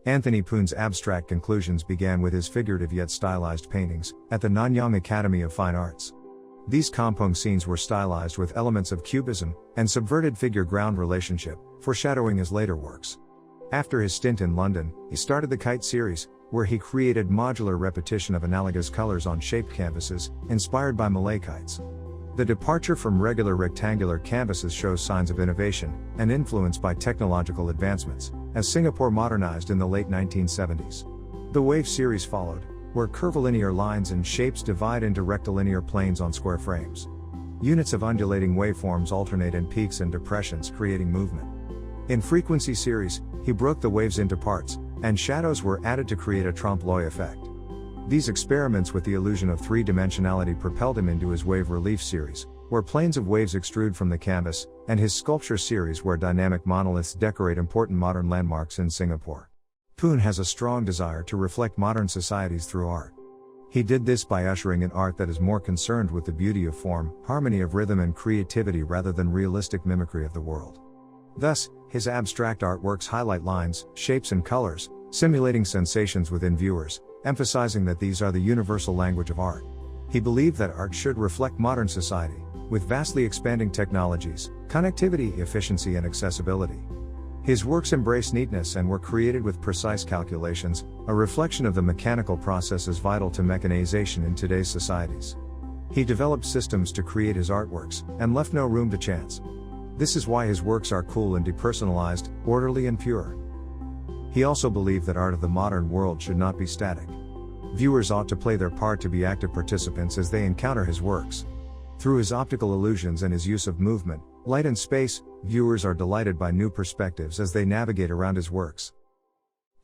Anthony Poon's abstract conclusions began with his figurative yet stylized paintings at the Nanyang Academy of Fine Arts. These kampong scenes were stylized with elements of cubism and subverted figure-ground relationship, foreshadowing his later works. After his stint in London, he started the Kite series, where he created modular repetition of analogous colors on shaped canvases, inspired by Malay kites. The departure from regular rectangular canvases shows signs of innovation and influence by technological advancements, as Singapore modernized in the late 1970s. The Wave series followed, where curvilinear lines and shapes divide into rectilinear planes on square frames. Units of undulating waveforms alternate in peaks and depressions, creating movement. In Frequency series, he broke the waves into parts, and shadows were added to create a trompe-l'oeil effect. These experiments with the illusion of three-dimensionality propelled him into his Wave Relief series, where planes of waves extrude from the canvas, and his Sculpture series, where dynamic monoliths decorate important modern landmarks in Singapore. Poon has a strong desire to reflect modern societies through art. He did this by ushering in art that is more concerned with the beauty of form, harmony of rhythm and creativity rather than realistic mimicry of the world. Thus, his abstract artworks highlight lines, shapes and colors, simulating sensations within viewers, emphasizing that these are the universal language of art. He believed that art should reflect modern society, with vastly expanding technologies, connectivity, efficiency and accessibility. His works embrace neatness and were created with precise calculations, a reflection of the mechanical processes vital to mechanization in today's societies. He developed systems to create his artworks, and left no room to chance. This is why his works are cool and depersonalized, orderly and pure. He also believed that art of the modern world should not be static. Viewers ought to play their part to be active participants as they encounter his works. Through his optical illusions and his use of movement, light and space, viewers are delighted by new perspectives as they navigate around his works.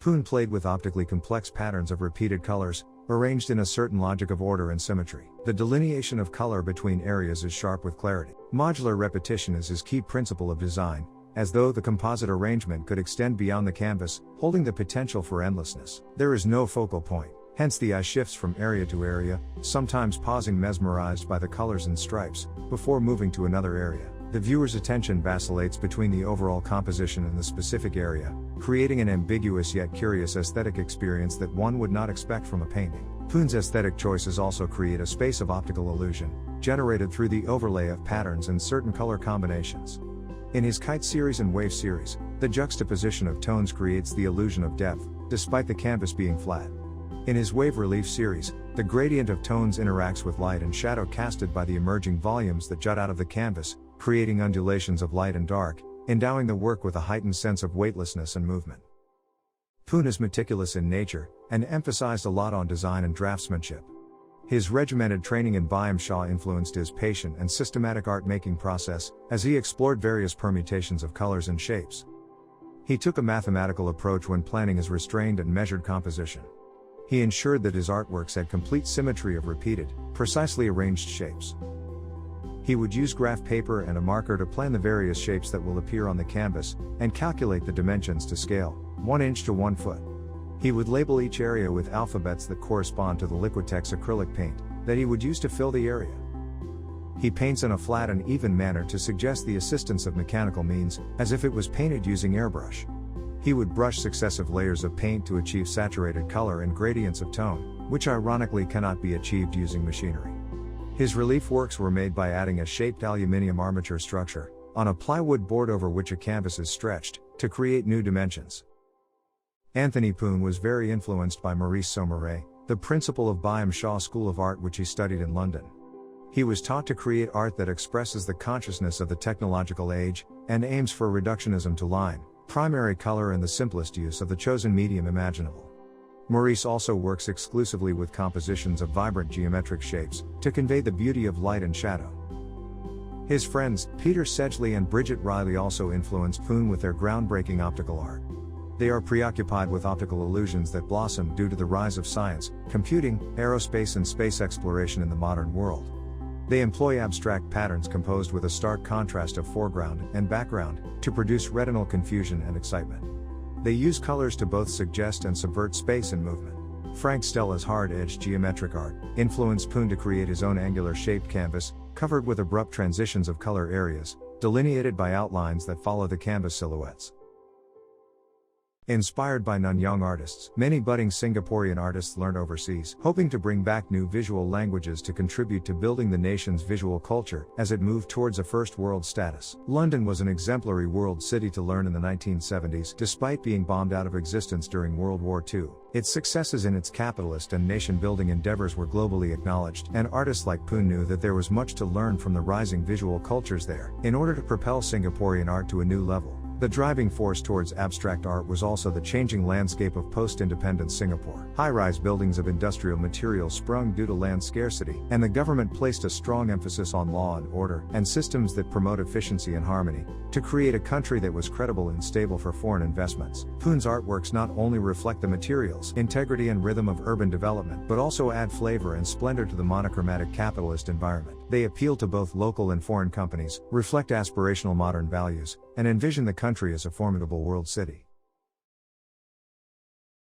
Poon played with optically complex patterns of repeated colors, arranged in a certain logic of order and symmetry. The delineation of color between areas is sharp with clarity. Modular repetition is his key principle of design, as though the composite arrangement could extend beyond the canvas, holding the potential for endlessness. There is no focal point, hence the eye shifts from area to area, sometimes pausing mesmerized by the colors and stripes, before moving to another area. The viewer's attention vacillates between the overall composition and the specific area, creating an ambiguous yet curious aesthetic experience that one would not expect from a painting. Poon's aesthetic choices also create a space of optical illusion, generated through the overlay of patterns and certain color combinations. In his Kite series and Wave series, the juxtaposition of tones creates the illusion of depth, despite the canvas being flat. In his Wave Relief series, the gradient of tones interacts with light and shadow casted by the emerging volumes that jut out of the canvas, creating undulations of light and dark, endowing the work with a heightened sense of weightlessness and movement. Poon is meticulous in nature, and emphasized a lot on design and draftsmanship. His regimented training in Byam Shah influenced his patient and systematic art-making process, as he explored various permutations of colors and shapes. He took a mathematical approach when planning his restrained and measured composition. He ensured that his artworks had complete symmetry of repeated, precisely arranged shapes. He would use graph paper and a marker to plan the various shapes that will appear on the canvas, and calculate the dimensions to scale, 1 inch to 1 foot. He would label each area with alphabets that correspond to the Liquitex acrylic paint that he would use to fill the area. He paints in a flat and even manner to suggest the assistance of mechanical means, as if it was painted using airbrush. He would brush successive layers of paint to achieve saturated color and gradients of tone, which ironically cannot be achieved using machinery. His relief works were made by adding a shaped aluminium armature structure on a plywood board over which a canvas is stretched, to create new dimensions. Anthony Poon was very influenced by Maurice Saumarez, the principal of Byam Shah School of Art, which he studied in London. He was taught to create art that expresses the consciousness of the technological age, and aims for reductionism to line, primary color and the simplest use of the chosen medium imaginable. Maurice also works exclusively with compositions of vibrant geometric shapes, to convey the beauty of light and shadow. His friends, Peter Sedgley and Bridget Riley, also influenced Poon with their groundbreaking optical art. They are preoccupied with optical illusions that blossom due to the rise of science, computing, aerospace and space exploration in the modern world. They employ abstract patterns composed with a stark contrast of foreground and background, to produce retinal confusion and excitement. They use colors to both suggest and subvert space and movement. Frank Stella's hard-edged geometric art influenced Poon to create his own angular-shaped canvas, covered with abrupt transitions of color areas, delineated by outlines that follow the canvas silhouettes. Inspired by Nanyang artists, many budding Singaporean artists learned overseas, hoping to bring back new visual languages to contribute to building the nation's visual culture as it moved towards a first world status. London was an exemplary world city to learn in the 1970s, despite being bombed out of existence during World War II. Its successes in its capitalist and nation-building endeavors were globally acknowledged, and artists like Poon knew that there was much to learn from the rising visual cultures there, in order to propel Singaporean art to a new level. The driving force towards abstract art was also the changing landscape of post-independence Singapore. High-rise buildings of industrial materials sprung due to land scarcity, and the government placed a strong emphasis on law and order, and systems that promote efficiency and harmony, to create a country that was credible and stable for foreign investments. Poon's artworks not only reflect the materials, integrity and rhythm of urban development, but also add flavor and splendor to the monochromatic capitalist environment. They appeal to both local and foreign companies, reflect aspirational modern values, and envision the country as a formidable world city.